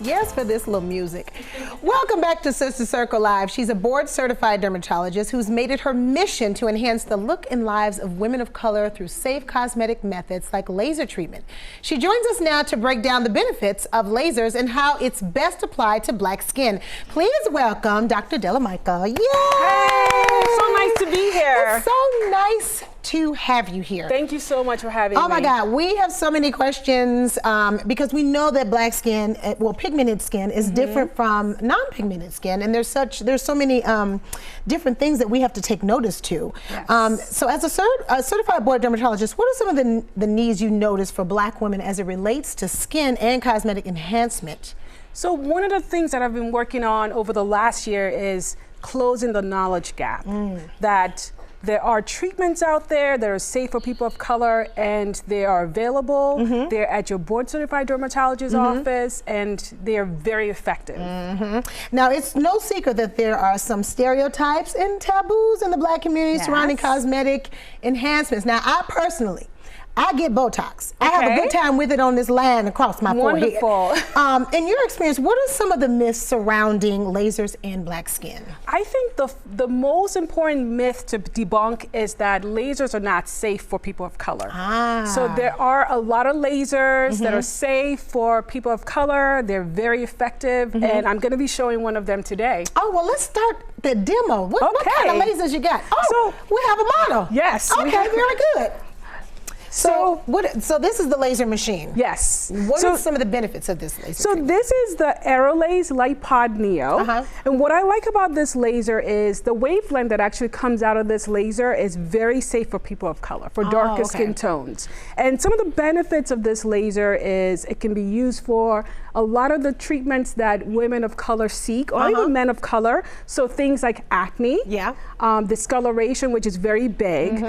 Yes, for this little music. Welcome back to Sister Circle Live. She's a board-certified dermatologist who's made it her mission to enhance the look and lives of women of color through safe cosmetic methods like laser treatment. She joins us now to break down the benefits of lasers and how it's best applied to black skin. Please welcome Dr. Dele-Micheal. Yay! Hey, so nice to be here. It's so nice to have you here. Thank you so much for having me. Oh my God, we have so many questions because we know that black skin, well, pigmented skin is different from non-pigmented skin, and there's so many different things that we have to take notice to. Yes. So as a certified board dermatologist, what are some of the needs you notice for black women as it relates to skin and cosmetic enhancement? So one of the things that I've been working on over the last year is closing the knowledge gap that there are treatments out there that are safe for people of color, and they are available. They're at your board-certified dermatologist's office, and they are very effective. Now, it's no secret that there are some stereotypes and taboos in the black community surrounding cosmetic enhancements. Now, I get Botox. I have a good time with it on this line across my forehead. Wonderful. In your experience, what are some of the myths surrounding lasers and black skin? I think the most important myth to debunk is that lasers are not safe for people of color. So there are a lot of lasers that are safe for people of color. They're very effective, and I'm going to be showing one of them today. Oh, well, let's start the demo. What kind of lasers you got? Oh, so we have a model. Yes. Okay, very good. So this is the laser machine. Yes. What are some of the benefits of this laser? So this is the Aerolase Neo. And what I like about this laser is the wavelength that actually comes out of this laser is very safe for people of color, for darker skin tones. And some of the benefits of this laser is it can be used for a lot of the treatments that women of color seek, or even men of color. So things like acne, discoloration, which is very big,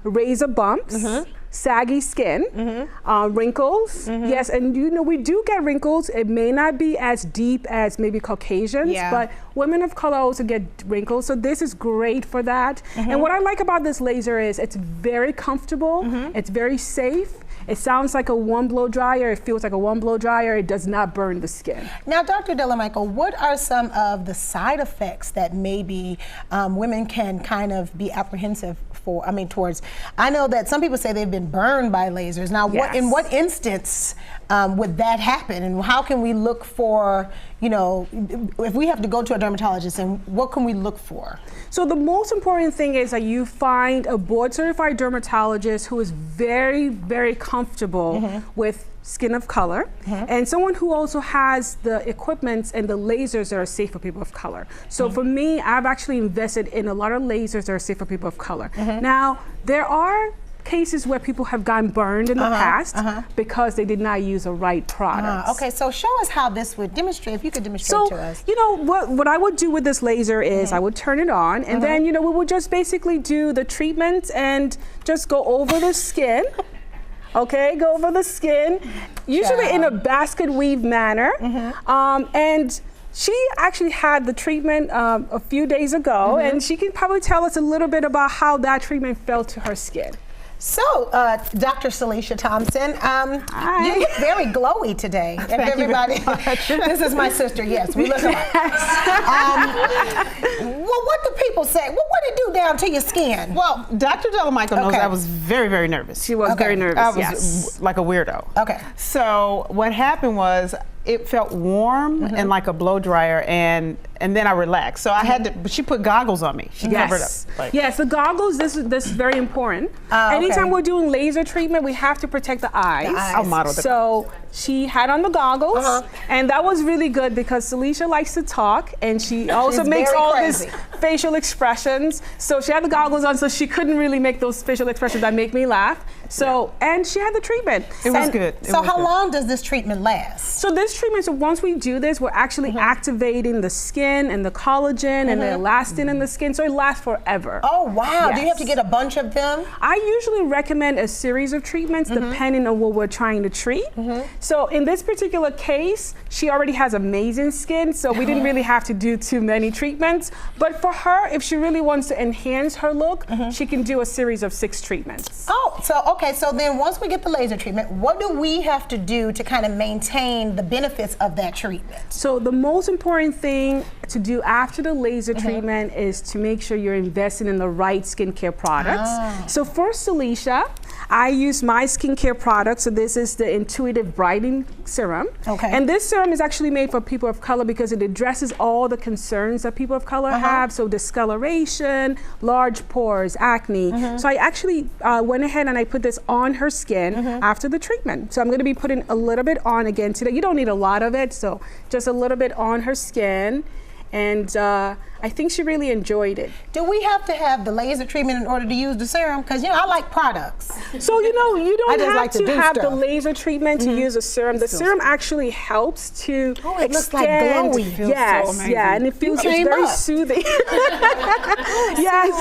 razor bumps, saggy skin, wrinkles. Yes, and you know, we do get wrinkles. It may not be as deep as maybe Caucasians, but women of color also get wrinkles. So this is great for that. And what I like about this laser is it's very comfortable, it's very safe. It sounds like a one blow dryer. It feels like a one blow dryer. It does not burn the skin. Now, Dr. Dele-Micheal, what are some of the side effects that maybe women can kind of be apprehensive for? towards. I know that some people say they've been burned by lasers. Now, in what instance would that happen, and how can we look for, you know, if we have to go to a dermatologist, and what can we look for? So the most important thing is that you find a board-certified dermatologist who is very, very comfortable with skin of color, and someone who also has the equipment and the lasers that are safe for people of color. So for me, I've actually invested in a lot of lasers that are safe for people of color. Now, there are cases where people have gotten burned in the past because they did not use the right product. Okay, so show us how this would demonstrate, if you could demonstrate to us. You know, what I would do with this laser is I would turn it on, and then, you know, we would just basically do the treatment and just go over the skin. Okay, go over the skin, usually in a basket weave manner. And she actually had the treatment a few days ago, and she can probably tell us a little bit about how that treatment felt to her skin. So, Dr. Syleena Johnson, you look very glowy today. Everybody, this is my sister. Yes, we look alike. Well, what do people say? Well, what did it do down to your skin? Well, Dr. Dele-Micheal knows I was very, very nervous. She was very nervous. I was like a weirdo. Okay. So what happened was, it felt warm and like a blow dryer, and then I relaxed. So I had to, but she put goggles on me. She covered up. Yes, the goggles, this is very important. Anytime we're doing laser treatment, we have to protect the eyes. I'll model the So she had on the goggles, and that was really good because Syleena likes to talk, and she also makes all these facial expressions. So she had the goggles on, so she couldn't really make those facial expressions that make me laugh. So, and she had the treatment. It was good. So how long does this treatment last? So this treatment, so once we do this, we're actually activating the skin and the collagen and the elastin in the skin, so it lasts forever. Oh, wow. Do you have to get a bunch of them? I usually recommend a series of treatments depending on what we're trying to treat. So in this particular case, she already has amazing skin, so we didn't really have to do too many treatments. But for her, if she really wants to enhance her look, she can do a series of 6 treatments. Oh, so Okay, so then once we get the laser treatment, what do we have to do to kind of maintain the benefits of that treatment? So the most important thing to do after the laser treatment is to make sure you're investing in the right skincare products. So for Syleena, I use my skincare products. So this is the Intuitive Brightening Serum. Okay. And this serum is actually made for people of color because it addresses all the concerns that people of color have. So discoloration, large pores, acne. So I actually went ahead and I put this on her skin after the treatment. So I'm going to be putting a little bit on again today. You don't need a lot of it, so just a little bit on her skin. And I think she really enjoyed it. Do we have to have the laser treatment in order to use the serum? Because, you know, I like products. So, you know, you don't have to have the laser treatment to use a serum. The serum actually helps to it looks like glowy. Yes, so and it feels it's very soothing.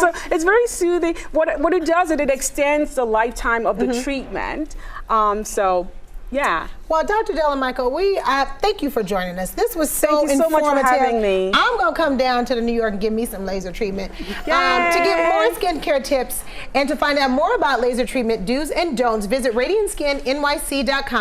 So it's very soothing. What it does is it extends the lifetime of the treatment. Well, Dr. Dele-Micheal, thank you for joining us. This was so informative. Thank you so much for having me. I'm going to come down to New York and give me some laser treatment. To get more skincare tips and to find out more about laser treatment do's and don'ts, visit radiantskinnyc.com.